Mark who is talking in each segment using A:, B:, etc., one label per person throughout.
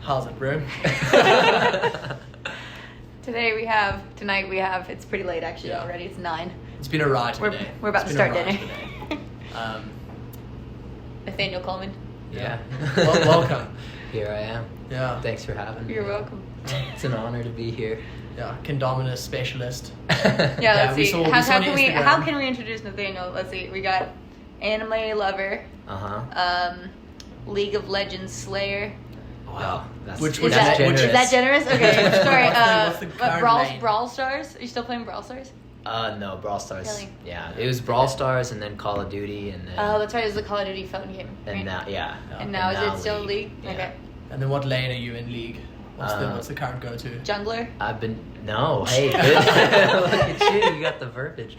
A: How's it, bro?
B: Tonight we have, it's pretty late actually already, it's 9.
A: It's been a ride today.
B: We're about to start dinner. Nathaniel Coleman.
C: Yeah.
A: Well, welcome.
C: Here I am.
A: Yeah.
C: Thanks for having me.
B: You're welcome.
C: It's an honor to be here.
A: Yeah, Condominus specialist.
B: Let's see. How
A: Instagram.
B: can we introduce Nathaniel? Let's see. We got anime lover. League of Legends slayer.
C: Wow. That's
A: Is that
B: generous? Okay. Sorry.
A: What's the current name?
B: Brawl Stars. Are you still playing Brawl Stars?
C: No, Brawl Stars.
B: Really?
C: Yeah, it was Brawl Stars and then Call of Duty and then.
B: Oh, that's right. It was the Call of Duty phone game. Right?
C: And now, yeah.
B: And now is it still League?
C: Yeah.
B: Okay.
A: And then what lane are you in League? What's the current go-to?
B: Jungler.
C: Hey, good. Look at you got the verbiage.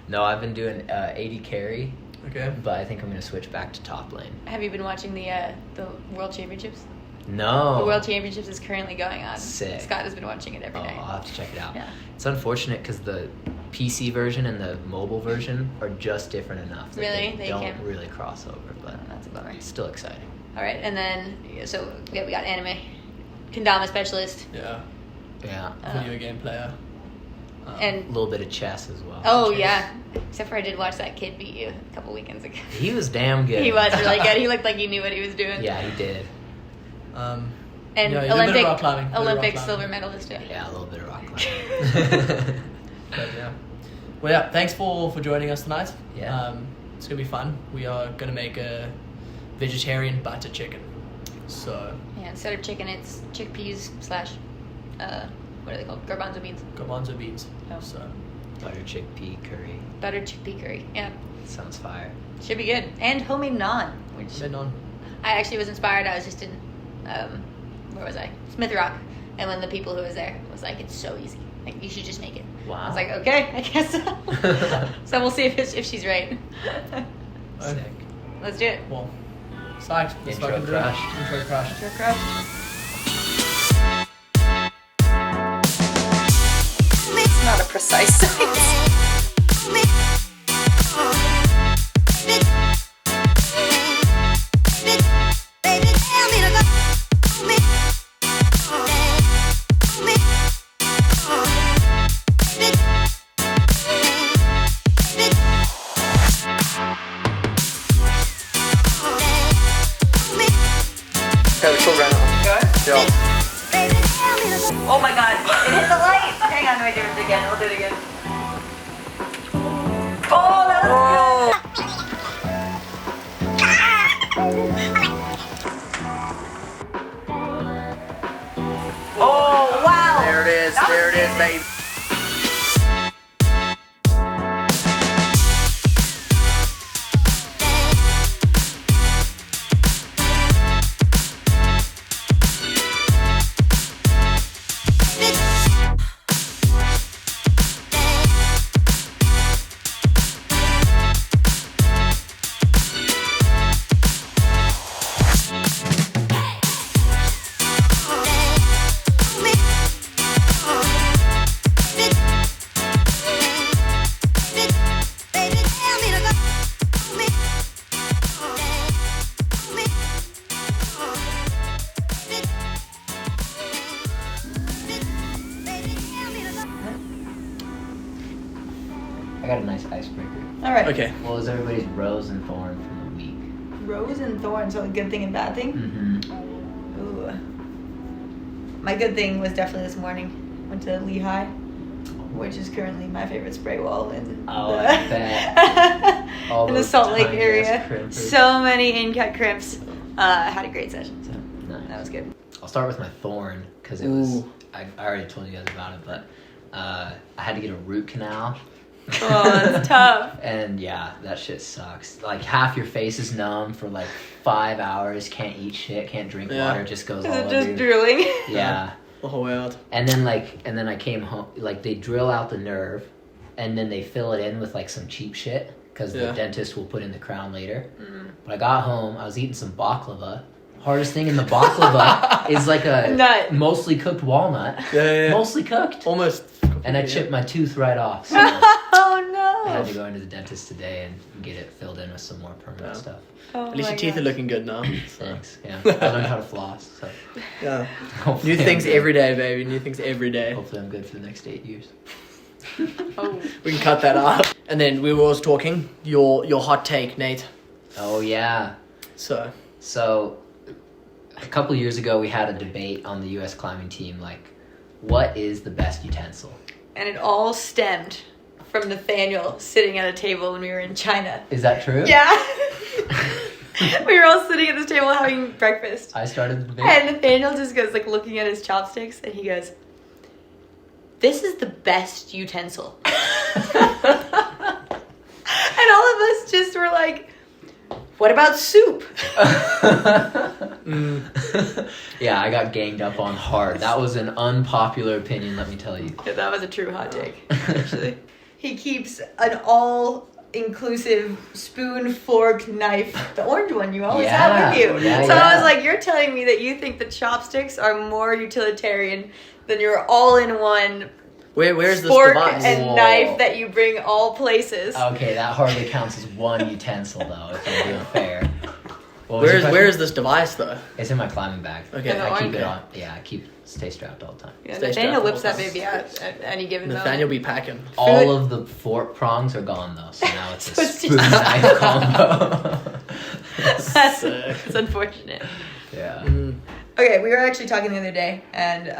C: No, I've been doing 80 carry.
A: Okay.
C: But I think I'm gonna switch back to top lane.
B: Have you been watching the World Championships?
C: No.
B: The World Championships is currently going on.
C: Sick.
B: Scott has been watching it every day.
C: I'll have to check it out.
B: Yeah.
C: It's unfortunate because the PC version and the mobile version are just different enough that
B: Really?
C: they
B: They
C: don't
B: can't-
C: really cross over, but
B: That's a bummer.
C: it's still exciting.
B: All right, and then we got anime, kendama specialist,
A: Yeah.
C: Yeah.
A: Video game player.
C: A
B: and
C: little bit of chess as well.
B: chess. Yeah, except for I did watch that kid beat you a couple weekends ago.
C: He was damn good.
B: He was really good. He looked like he knew what he was doing.
C: Yeah, he did.
B: And
A: yeah, a little bit of rock climbing,
B: Olympic silver medalist. Yeah.
C: Yeah, a little bit of rock climbing.
A: But yeah. Well, yeah. Thanks for joining us tonight.
C: Yeah.
A: It's gonna be fun. We are gonna make a vegetarian butter chicken. So.
B: Yeah, instead of chicken, it's chickpeas / what are they called? Garbanzo beans.
A: Garbanzo beans.
B: Oh.
A: So.
C: Butter chickpea curry.
B: Buttered chickpea curry. Yeah,
C: Sounds fire.
B: should be good. And homemade naan, which
A: Been on.
B: I actually was inspired. I was just in, where was I? Smith Rock. And one of the people who was there was like, it's so easy. Like, you should just make it.
C: Wow.
B: I was like, okay, I guess so. So we'll see if she's right.
C: Sick.
B: Let's do it.
A: Well. Psyched. Let's
C: Intro
A: fucking do it.
C: crushed.
A: Intro crushed.
B: Intro crush. It's not a precise science. Oh my god, it hit the light! Hang on, let me do it again. I'll do it again. Oh, that was good! Oh, wow!
A: There it is, baby.
C: I got a nice icebreaker.
B: Alright.
A: Okay.
C: What was everybody's rose and thorn from the week?
B: Rose and thorn, so a good thing and bad thing?
C: Mm-hmm.
B: Ooh. My good thing was definitely this morning. Went to Lehigh, which is currently my favorite spray wall in
C: I bet. All
B: in the
C: those
B: Salt Lake
C: tiny
B: area.
C: ass crimpers.
B: So many in-cut crimps. I had a great session, so
C: Nice.
B: that was good.
C: I'll start with my thorn because it was. I already told you guys about it, but I had to get a root canal.
B: Oh, that's tough.
C: And yeah, that shit sucks. Like half your face is numb for like 5 hours. Can't eat shit. Can't drink water. Just goes all
B: Is it
C: over.
B: just
C: you.
B: drooling?
C: Yeah.
A: The whole world.
C: And then I came home. Like they drill out the nerve, and then they fill it in with like some cheap shit because the dentist will put in the crown later.
B: Mm.
C: But I got home. I was eating some baklava. Hardest thing in the baklava is like a
B: Nut.
C: mostly cooked walnut.
A: Yeah.
C: Mostly cooked.
A: Almost.
C: And I chipped my tooth right off. So,
B: Oh no.
C: had to go into the dentist today and get it filled in with some more permanent stuff.
B: Oh
A: At least
B: my
A: your teeth are
B: gosh.
A: looking good now.
C: Thanks. Yeah, I learned how to floss. So
A: Yeah.
C: hopefully
A: New
C: I'm
A: things
C: good.
A: every day, baby. New things every day.
C: Hopefully I'm good for the next 8 years.
B: Oh.
A: We can cut that out. And then we were always talking your hot take, Nate.
C: Oh yeah.
A: So
C: A couple years ago, we had a debate on the U.S. climbing team, like, what is the best utensil?
B: And it all stemmed from Nathaniel sitting at a table when we were in China.
C: Is that true?
B: Yeah. We were all sitting at this table having breakfast.
C: I started the debate.
B: And Nathaniel just goes, like, looking at his chopsticks, and he goes, "This is the best utensil." And all of us just were like, "What about soup?"
C: Yeah, I got ganged up on hard. That was an unpopular opinion, let me tell you.
B: Yeah, that was a true hot take, actually. He keeps an all-inclusive spoon, fork, knife, the orange one you always have with you.
C: Yeah,
B: So
C: yeah.
B: I was like, you're telling me that you think the chopsticks are more utilitarian than your all-in-one
A: where's this
B: fork
A: device?
B: and
C: Whoa.
B: knife that you bring all places.
C: Okay, that hardly counts as one utensil, though, if I'm being fair. What was your
A: Where
C: question?
A: is this device though?
C: It's in my climbing bag.
A: Okay.
B: In the
C: I keep
B: orange
C: it
B: bag.
C: on. Yeah, stay strapped all the time.
B: Yeah,
A: Stay
B: Nathaniel
A: strapped
B: whips
A: all
B: that
A: the time.
B: baby out at any given
A: Nathaniel
B: moment.
A: be packing.
C: All of the fork prongs are gone, though, so now it's
B: So
C: a
B: it's
C: spoon
B: just-
C: knife combo.
B: That's
A: Sick.
B: it's unfortunate.
C: Yeah.
A: Mm.
B: Okay, we were actually talking the other day, and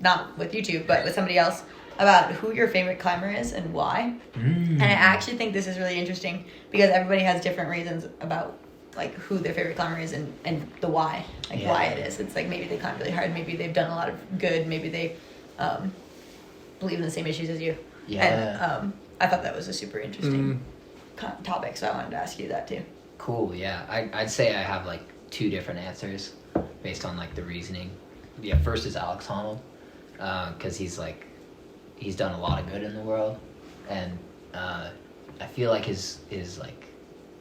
B: not with you two, but with somebody else, about who your favorite climber is and why. And I actually think this is really interesting because everybody has different reasons about like who their favorite climber is and the why, like
C: Yeah.
B: why it is. It's like maybe they climb really hard, maybe they've done a lot of good, maybe they believe in the same issues as you.
C: Yeah.
B: And I thought that was a super interesting topic, so I wanted to ask you that too.
C: Cool, yeah. I'd say I have like 2 different answers based on like the reasoning. Yeah, first is Alex Honnold, because he's done a lot of good in the world, and I feel like his like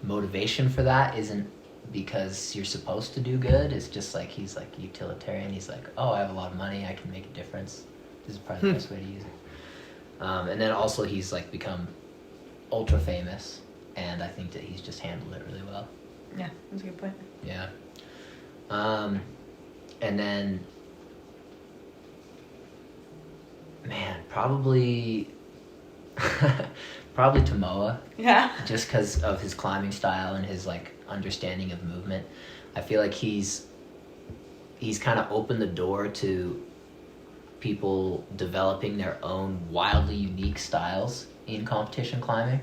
C: motivation for that isn't because you're supposed to do good. It's just like he's like utilitarian. He's like, oh, I have a lot of money, I can make a difference. This is probably the best way to use it. And then also he's like become ultra famous, and I think that he's just handled it really well.
B: Yeah, that's a good point.
C: Yeah. And then, man, probably Tomoa,
B: Yeah.
C: just because of his climbing style and his like understanding of movement. I feel like he's kind of opened the door to people developing their own wildly unique styles in competition climbing.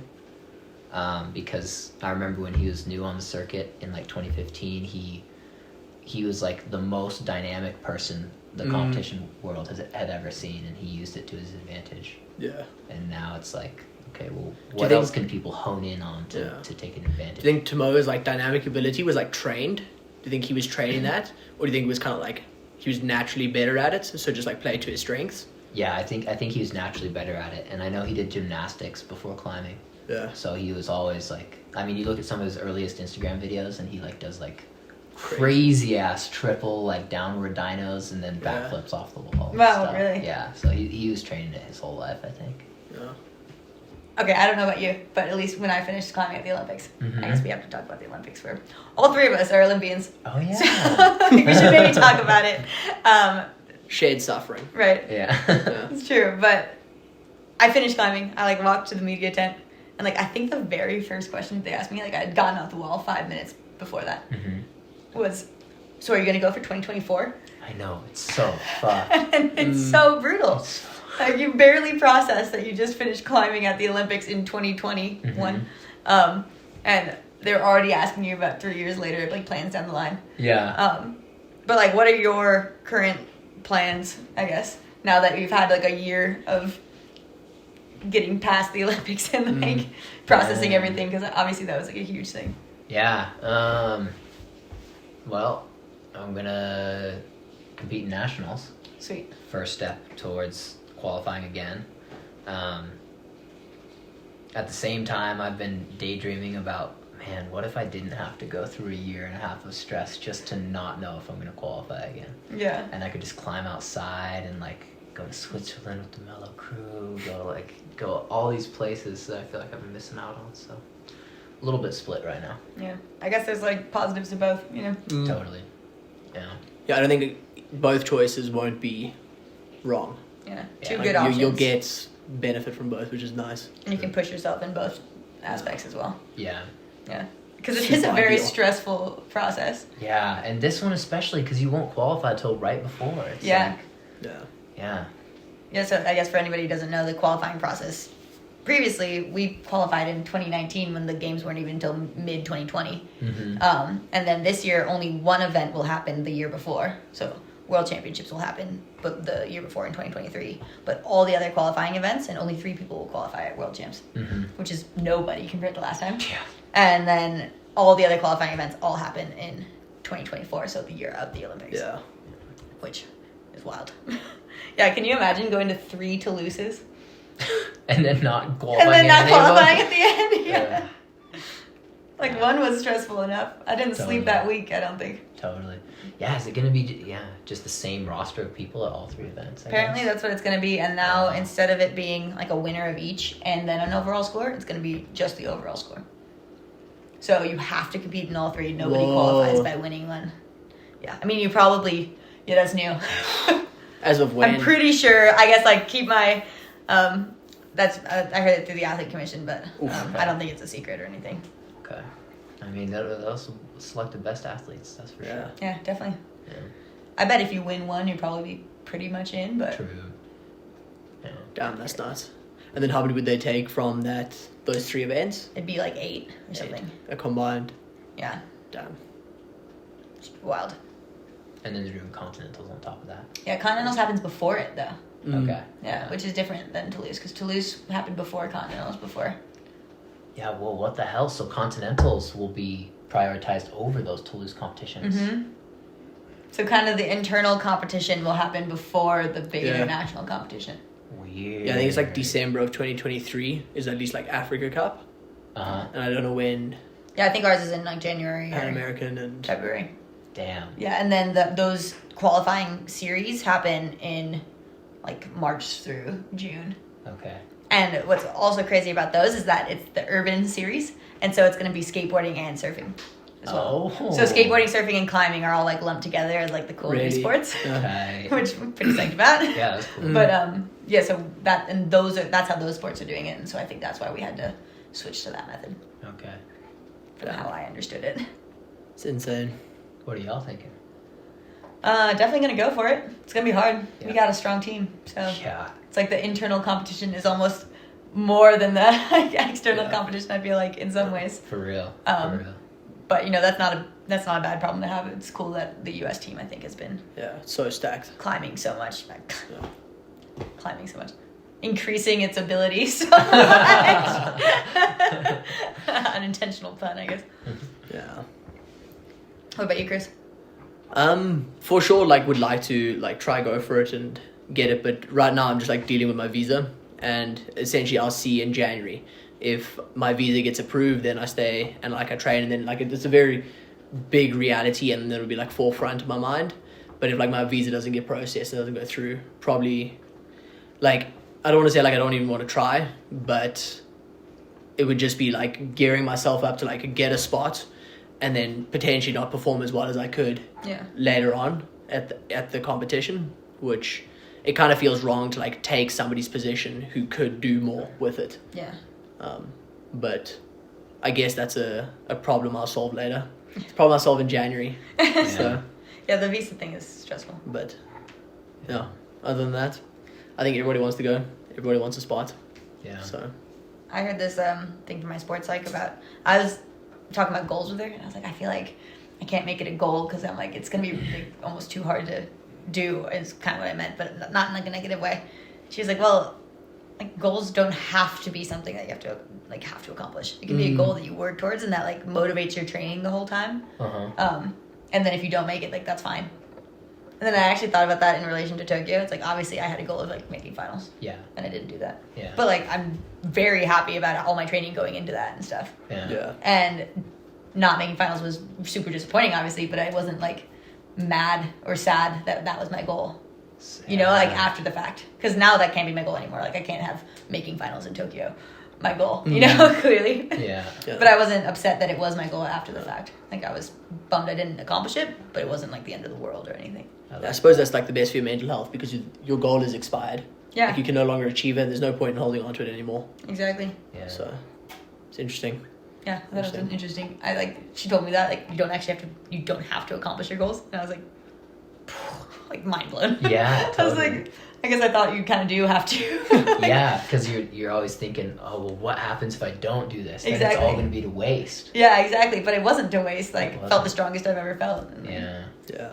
C: Because I remember when he was new on the circuit in like 2015, he was like the most dynamic person the competition world had ever seen, and he used it to his advantage.
A: Yeah.
C: And now it's like, okay, well,
A: you
C: what
A: think-
C: else can people hone in on to take an advantage?
A: Do you think Tomoa's like dynamic ability was like trained? Do you think he was training that, or do you think it was kind of like he was naturally better at it, so just like play to his strengths?
C: Yeah, I think he was naturally better at it, and I know he did gymnastics before climbing.
A: Yeah.
C: So he was always like, I mean, you look at some of his earliest Instagram videos, and he like does like crazy ass triple like downward dynos and then
A: Yeah.
C: backflips off the wall. and
B: Wow,
C: stuff.
B: really?
C: Yeah. So he was training it his whole life, I think.
A: Yeah.
B: Okay, I don't know about you, but at least when I finished climbing at the Olympics,
C: Mhm.
B: I guess we have to talk about the Olympics for all 3 of us are Olympians.
C: Oh yeah.
B: So we should maybe talk about it.
A: Shade suffering.
B: Right.
C: Yeah.
A: Yeah.
B: It's true, but I finished climbing. I like walked to the media tent, and like I think the very first question they asked me, like I had gotten off the wall 5 minutes before that,
C: Mhm.
B: was, "So are you gonna go for 2024?"
C: I know, it's so fucked.
B: And it's so brutal. Like you barely process that you just finished climbing at the Olympics in 2021, and they're already asking you about 3 years later, like plans down the line.
C: Yeah.
B: But like, what are your current plans? I guess now that you've had like a year of getting past the Olympics and like processing everything, because obviously that was like a huge thing.
C: Yeah. Well, I'm gonna compete in nationals.
B: Sweet.
C: First step towards qualifying again. At the same time, I've been daydreaming about, man, what if I didn't have to go through 1.5 years of stress just to not know if I'm going to qualify again?
B: Yeah.
C: And I could just climb outside and like go to Switzerland with the Mellow Crew, go all these places that I feel like I've been missing out on. So a little bit split right now.
B: Yeah, I guess there's like positives to both, you know.
C: Totally. Yeah.
A: Yeah, I don't think both choices won't be wrong.
B: Yeah,
C: Yeah,
B: two
C: like,
B: good options.
A: You'll get benefit from both, which is nice.
B: And you can push yourself in both aspects as well.
C: Yeah.
B: Yeah, because it is a
A: Super
B: very
A: ideal.
B: stressful process.
C: Yeah, and this one especially because you won't qualify till right before. It's
B: Yeah.
C: like,
A: Yeah.
C: yeah.
B: Yeah, so I guess for anybody who doesn't know the qualifying process, previously we qualified in 2019 when the games weren't even until mid 2020.
C: Mm-hmm.
B: And then this year only one event will happen the year before. So World Championships will happen but the year before in 2023. But all the other qualifying events and only 3 people will qualify at World Champs,
C: Mm-hmm.
B: which is nobody compared to last time.
C: Yeah.
B: And then all the other qualifying events all happen in 2024, so the year of the Olympics.
A: Yeah.
B: Which is wild. Yeah, can you imagine going to 3 Toulouses?
C: And then not qualifying.
B: And then
C: in
B: not
C: any of them?
B: qualifying at the end? Yeah.
C: Yeah.
B: Like, one was stressful enough. I didn't
C: Totally.
B: sleep that week, I don't think.
C: Totally. Yeah, is it going to be, just the same roster of people at all 3 events? I
B: Apparently
C: guess?
B: that's what it's going to be, and now instead of it being like a winner of each and then an overall score, it's going to be just the overall score. So you have to compete in all 3. Nobody
A: Whoa.
B: qualifies by winning one. Yeah, I mean, you probably... Yeah, that's new.
A: As of when?
B: I'm pretty sure, I guess, like, keep my... that's I heard it through the Athlete Commission, but
C: Okay.
B: I don't think it's a secret or anything.
C: Okay. I mean, they'll also select the best athletes, that's for
A: Yeah.
C: sure.
B: Yeah, definitely.
C: Yeah.
B: I bet if you win one, you'll probably be pretty much in, but...
C: True. Yeah.
A: Damn, that's nuts. And then how many would they take from those 3 events?
B: It'd be like 8 or something.
A: A combined.
B: Yeah,
A: Damn.
B: it's wild.
C: And then they're doing continentals on top of that.
B: Yeah, Continentals happens before it, though.
C: Okay.
B: Yeah, which is different than Toulouse, because Toulouse happened before Continentals before.
C: Yeah, well, what the hell? So continentals will be prioritized over those Toulouse competitions.
B: Mm-hmm. So kind of the internal competition will happen before the big
A: Yeah.
B: international competition.
C: Weird.
A: Yeah, I think it's like December of 2023 is at least like Africa Cup.
C: Uh-huh.
A: And I don't know when
B: Yeah, I think ours is in like January
A: Pan
B: or
A: American and...
B: February.
C: Damn.
B: Yeah, and then those qualifying series happen in like March through June.
C: Okay.
B: And what's also crazy about those is that it's the urban series, and so it's going to be skateboarding and surfing as well.
C: Oh.
B: So skateboarding, surfing, and climbing are all like lumped together as like the cool new
A: Really?
B: sports,
C: Okay.
B: which I'm pretty psyched about.
C: Yeah, that's cool.
B: But yeah, so that's how those sports are doing it, and so I think that's why we had to switch to that method
C: Okay.
B: from how I understood it.
A: It's insane.
C: What are y'all thinking?
B: Definitely gonna go for it. It's gonna be hard.
C: Yeah.
B: We got a strong team, so
C: Yeah.
B: it's like the internal competition is almost more than the external
A: Yeah.
B: competition. I feel like in some ways.
C: For real.
B: Um,
C: For real.
B: But you know that's not a bad problem to have. It's cool that the U.S. team I think has been
A: Yeah, it's so stacked.
B: climbing so much,
A: Yeah.
B: climbing so much, increasing its ability so much. Unintentional pun, I guess.
A: Yeah.
B: What about you, Chris?
A: For sure, like, would like to, like, try go for it and get it, but right now I'm just, like, dealing with my visa, and essentially I'll see in January. If my visa gets approved, then I stay and, like, I train, and then, like, it's a very big reality, and it'll be, like, forefront of my mind. But if, like, my visa doesn't get processed and doesn't go through, probably, like, I don't want to say, like, I don't even want to try, but it would just be, like, gearing myself up to, like, get a spot and then potentially not perform as well as I could
B: Yeah.
A: later on at the competition, which it kind of feels wrong to, like, take somebody's position who could do more with it.
B: Yeah.
A: But I guess that's a problem I'll solve later. It's a problem I'll solve in January. So,
B: Yeah, the visa thing is stressful.
A: but no, other than that, I think everybody wants to go. Everybody wants a spot.
C: Yeah.
A: So
B: I heard this thing from my sports psych about, I was talking about goals with her, and I was like, I feel like I can't make it a goal because I'm like, it's going to be like, almost too hard to do, is kind of what I meant, but not in like a negative way. She was like, well, like goals don't have to be something that you have to accomplish. It can be a goal that you work towards and that like motivates your training the whole time.
C: Uh-huh.
B: And then if you don't make it, like that's fine. And then I actually thought about that in relation to Tokyo. It's like, obviously I had a goal of like making finals.
C: Yeah.
B: And I didn't do that.
C: Yeah.
B: But like, I'm very happy about all my training going into that and stuff.
C: Yeah.
B: And not making finals was super disappointing, obviously, but I wasn't like mad or sad that that was my goal. You know, like after the fact. Because now that can't be my goal anymore. Like I can't have making finals in Tokyo my goal, you know, clearly.
C: Yeah.
B: But I wasn't upset that it was my goal after the fact. Like I was bummed I didn't accomplish it, but it wasn't like the end of the world or anything.
A: I suppose that's like the best for your mental health because your goal is expired.
B: Yeah.
A: Like you can no longer achieve it. There's no point in holding on to it anymore.
B: Exactly.
C: Yeah.
A: So it's interesting.
B: Yeah, that was interesting. She told me that like you don't have to accomplish your goals, and I was like mind blown.
C: Yeah, totally.
B: I was like, I guess I thought you kind of do have to.
C: Yeah, because you're always thinking, oh well, what happens if I don't do this? Then
B: Exactly.
C: it's all going to be to waste.
B: Yeah, exactly. But it wasn't to waste. Like felt the strongest I've ever felt.
C: Yeah.
A: Yeah.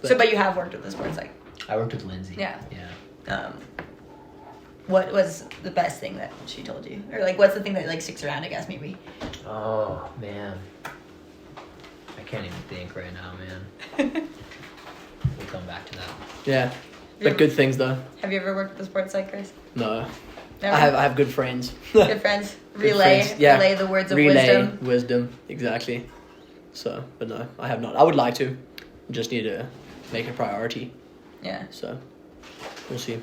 B: But you have worked with the sports psych.
C: I worked with Lindsay.
B: Yeah.
C: Yeah.
B: What was the best thing that she told you, or like what's the thing that like sticks around? I guess maybe.
C: Oh man, I can't even think right now, man. We'll come back to that.
A: Yeah. But good things though.
B: Have you ever worked with a sports psych, Chris?
A: No.
B: Never?
A: I have good friends.
B: Good friends.
A: Good friends, yeah.
B: Relay the words of
A: Relay
B: wisdom.
A: wisdom, exactly. So, but no, I have not. I would like to. Just need to make a priority.
B: Yeah.
A: So, we'll see.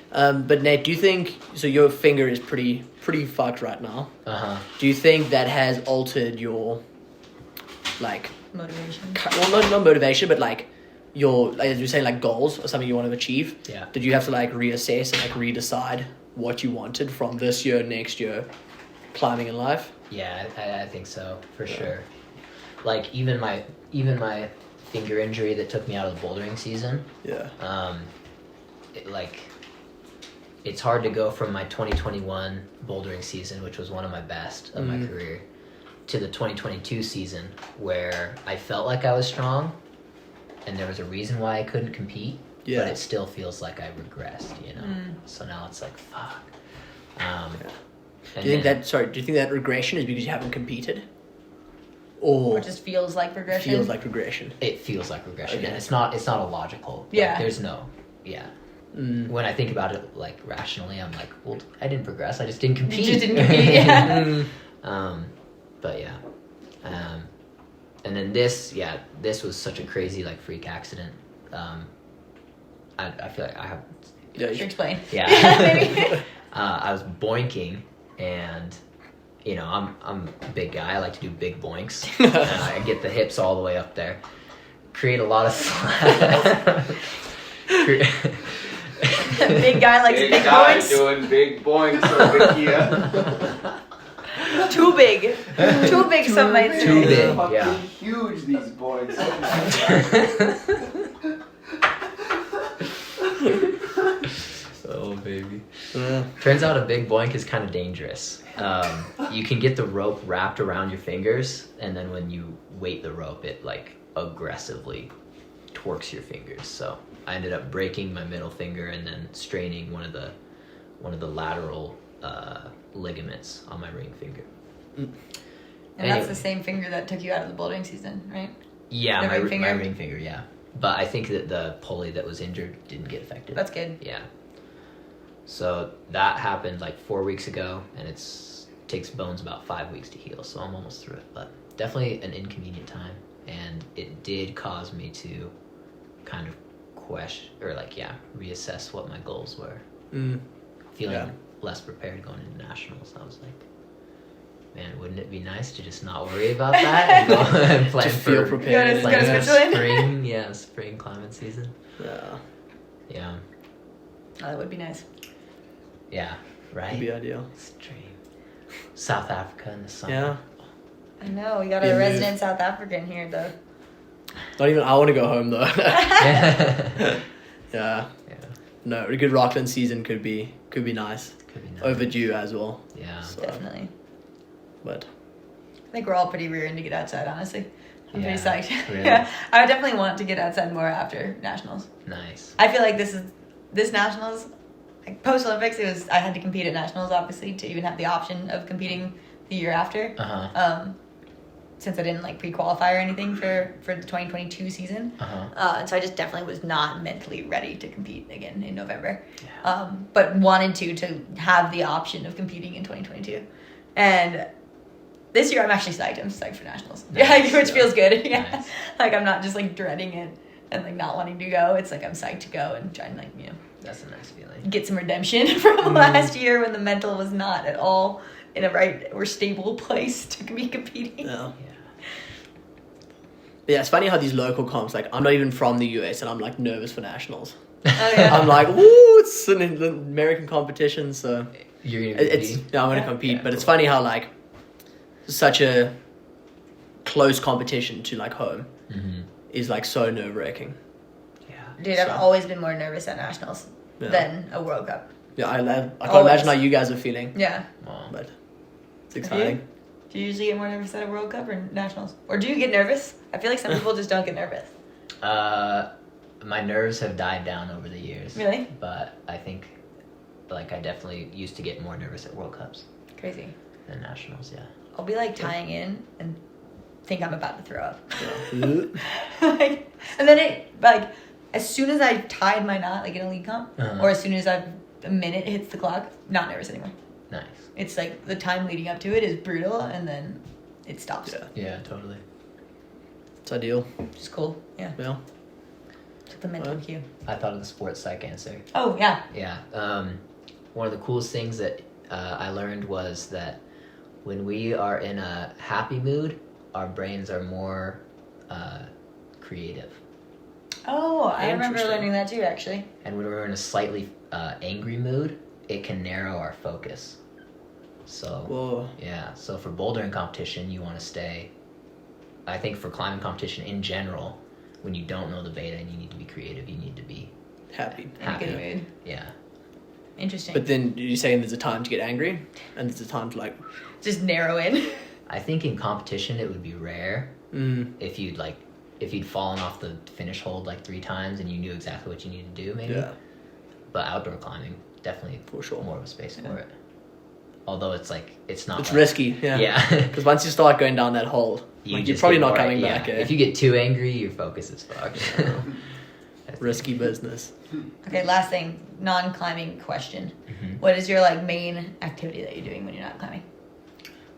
A: But Nate, do you think so? Your finger is pretty fucked right now. Do you think that has altered your, like,
B: motivation?
A: Well, not motivation, but like your, like, as you're saying, like goals or something you want to achieve.
C: Yeah.
A: Did you have to like reassess and like redecide what you wanted from this year, next year, climbing in life?
C: Yeah, I think so for sure. Like even my finger injury that took me out of the bouldering season.
A: Yeah.
C: It's hard to go from my 2021 bouldering season, which was one of my best of my career, to the 2022 season where I felt like I was strong and there was a reason why I couldn't compete, but it still feels like I regressed, you know? So now it's like, fuck. Do you think that regression is because you haven't competed? Or
B: it just feels like regression?
A: Feels like regression.
C: It feels like regression,
A: Okay.
C: and it's not a logical.
B: Yeah.
C: Like, there's no, When I think about it, like, rationally, I'm like, well, I didn't progress. I just didn't compete.
B: You just didn't compete, yeah.
C: But yeah. And then this was such a crazy, like, freak accident. I feel like I have...
A: Yeah,
B: Should explain.
C: Yeah.
B: Maybe.
C: I was boinking, and, you know, I'm a big guy. I like to do big boinks. And I get the hips all the way up there. Create a lot of slack.
B: Big guy likes big boinks.
D: Doing big boinks over here.
B: Too big. Too big, some might say.
C: Too big,
D: Fucking
C: yeah.
D: huge, these boinks.
C: Oh, baby. Turns out a big boink is kind of dangerous. You can get the rope wrapped around your fingers, and then when you weight the rope, it, like, aggressively torques your fingers. So I ended up breaking my middle finger and then straining one of the lateral ligaments on my ring finger.
B: And
C: Anyway.
B: that's the same finger that took you out of the bouldering season, right?
C: Yeah,
B: The
C: my
B: ring finger?
C: my ring finger, yeah. But I think that the pulley that was injured didn't get affected.
B: That's good.
C: Yeah. So that happened like 4 weeks ago, and takes bones about 5 weeks to heal, so I'm almost through it. But definitely an inconvenient time, and it did cause me to kind of reassess what my goals were. Feeling less prepared going into nationals. I was like, man, wouldn't it be nice to just not worry about that and go and plan
A: Just feel
C: for
A: prepared.
B: Go to Switzerland.
C: spring climbing season. Yeah.
B: Oh, that would be nice.
C: Yeah, right?
A: Would be ideal.
C: Stream. South Africa in the summer.
A: Yeah.
B: I know, we got
A: Be a
B: a
A: move.
B: resident South African here, though.
A: Not even. I want to go home though.
C: Yeah.
A: Yeah. No, a good Rockland season could be nice.
C: Could be nice.
A: Overdue as well.
C: Yeah.
A: So,
B: Definitely.
A: but
B: I think we're all pretty rearing to get outside, honestly. I'm pretty
C: Yeah,
B: psyched.
C: really?
B: Yeah, I would definitely want to get outside more after nationals.
C: Nice.
B: I feel like this nationals, like post Olympics, I had to compete at nationals obviously to even have the option of competing the year after. Since I didn't like pre-qualify or anything for the 2022 season, and so I just definitely was not mentally ready to compete again in November.
C: Yeah.
B: But wanted to have the option of competing in 2022, and this year I'm actually psyched. I'm psyched for nationals.
C: Nice.
B: Yeah, which feels good. Yeah,
C: Nice.
B: like I'm not just like dreading it. and like not wanting to go. It's like I'm psyched to go and trying to like, you know,
C: That's a nice feeling.
B: get some redemption from last year when the mental was not at all in a right or stable place to be competing.
A: Yeah.
C: Yeah.
A: Yeah, it's funny how these local comps, like, I'm not even from the US and I'm like nervous for nationals.
B: Oh, yeah.
A: I'm like, woo, it's an American competition, so
C: You're gonna be
A: it's yeah, I'm gonna
B: Yeah.
A: compete.
C: Yeah,
A: but it's
C: cool.
A: funny how like such a close competition to like home
C: Mm-hmm.
A: is like so nerve wracking.
C: Yeah.
B: Dude, I've
A: So-
B: always been more nervous at nationals
A: Yeah.
B: than a World Cup.
A: Yeah, I can't
B: Always.
A: imagine how you guys are feeling,
B: Yeah.
C: Wow.
A: but it's
B: Have
A: exciting.
B: Do you usually get more nervous at a World Cup or nationals? Or do you get nervous? I feel like some people just don't get nervous.
C: My nerves have died down over the years.
B: Really?
C: But I think, like, I definitely used to get more nervous at World Cups
B: Crazy.
C: than nationals. Yeah.
B: I'll be like tying in and think I'm about to throw up.
A: Yeah.
B: Like, and then it, like, as soon as I tied my knot, like in a league comp,
C: Uh-huh.
B: or as soon as a minute hits the clock, not nervous anymore.
C: Nice.
B: It's like the time leading up to it is brutal, and then it stops.
A: Yeah,
C: Yeah, totally.
A: it's ideal.
B: Which is cool. Yeah.
A: Yeah.
B: It's the mental
A: Right.
B: cue.
C: I thought of the sports psych answer.
B: Oh, yeah.
C: Yeah. One of the coolest things that I learned was that when we are in a happy mood, our brains are more creative.
B: Oh, I remember
A: Interesting.
B: learning that too, actually.
C: And when we're in a slightly angry mood, it can narrow our focus. So,
A: Whoa.
C: yeah. So for bouldering competition, you want to stay. I think for climbing competition in general, when you don't know the beta and you need to be creative, you need to be
A: Happy.
B: In a
C: happy.
B: good mood.
C: Yeah.
B: Interesting.
A: But then you're saying there's a time to get angry and there's a time to like,
B: Just narrow in.
C: I think in competition it would be rare
A: mm,
C: if you'd fallen off the finish hold like 3 times and you knew exactly what you needed to do, maybe.
A: yeah,
C: But outdoor climbing, definitely
A: for sure.
C: more of a space
B: Yeah.
C: for it. Although it's like it's not.
A: It's
C: like,
A: risky, yeah.
C: Yeah.
A: Because once you start going down that hole, you're
C: just
A: probably
C: get
A: not
C: more-
A: coming
C: yeah.
A: back. Eh?
C: If you get too angry, your focus is fucked. That's-
A: Risky business.
B: Okay, last thing, non-climbing question.
C: Mhm.
B: What is your like main activity that you're doing when you're not climbing?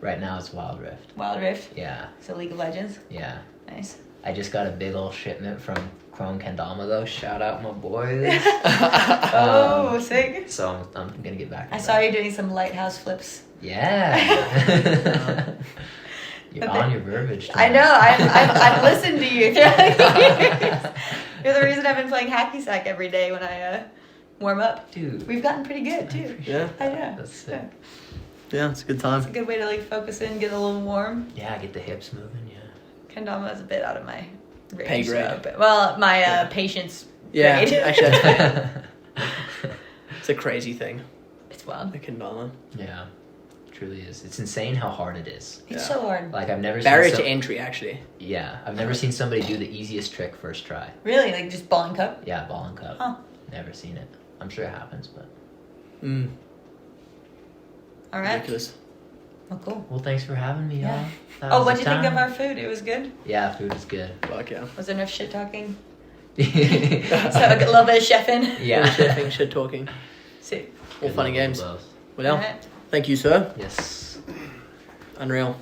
C: Right now it's Wild Rift.
B: Wild Rift.
C: Yeah,
B: So League of Legends.
C: yeah.
B: Nice.
C: I just got a big old shipment from Chrome Kendama though. Shout out my boys.
B: Oh, sick.
C: So I'm gonna get back. To
B: I
C: that.
B: saw you doing some lighthouse flips.
C: Yeah. You're
B: But
C: on
B: they-
C: your verbiage.
B: I know. I've listened to you throughout the years. You're the reason I've been playing hacky sack every day when I warm up.
C: Dude.
B: We've gotten pretty good too.
A: Yeah,
B: I know.
C: That's sick.
A: yeah, it's a good
B: It's
A: time.
B: a good way to like focus in, get a little warm.
C: Yeah, get the hips moving. Yeah.
B: Kendama is a bit out of my range.
A: Pay grade.
B: So, but, well, my
A: Yeah.
B: patience
A: Yeah,
B: grade.
A: actually, that's it's a crazy thing.
B: It's wild.
A: The kendama.
C: Yeah. Truly is. It's insane how hard it is.
B: It's
A: Yeah.
B: so hard.
C: Like I've never
A: Barrier
C: seen
A: to entry, actually.
C: Yeah, I've never seen somebody do the easiest trick first try.
B: Really, like just ball and cup.
C: Yeah, ball and cup.
B: Huh.
C: Never seen it. I'm sure it happens, but
A: Mm,
B: All right.
A: ridiculous.
B: Well, cool.
C: well, thanks for having me,
B: Yeah.
C: y'all. That
B: Oh,
C: was
B: what
C: the
B: do you think of
C: time.
B: our food? It was good.
C: Yeah, food is good.
A: Fuck yeah.
B: Was there enough shit talking?
C: yeah.
B: So a little bit of chefing.
A: Little chefing, shit talking.
B: See.
A: All fun and games.
C: Both.
A: Well,
B: All right.
A: thank you, sir.
C: Yes.
A: Unreal.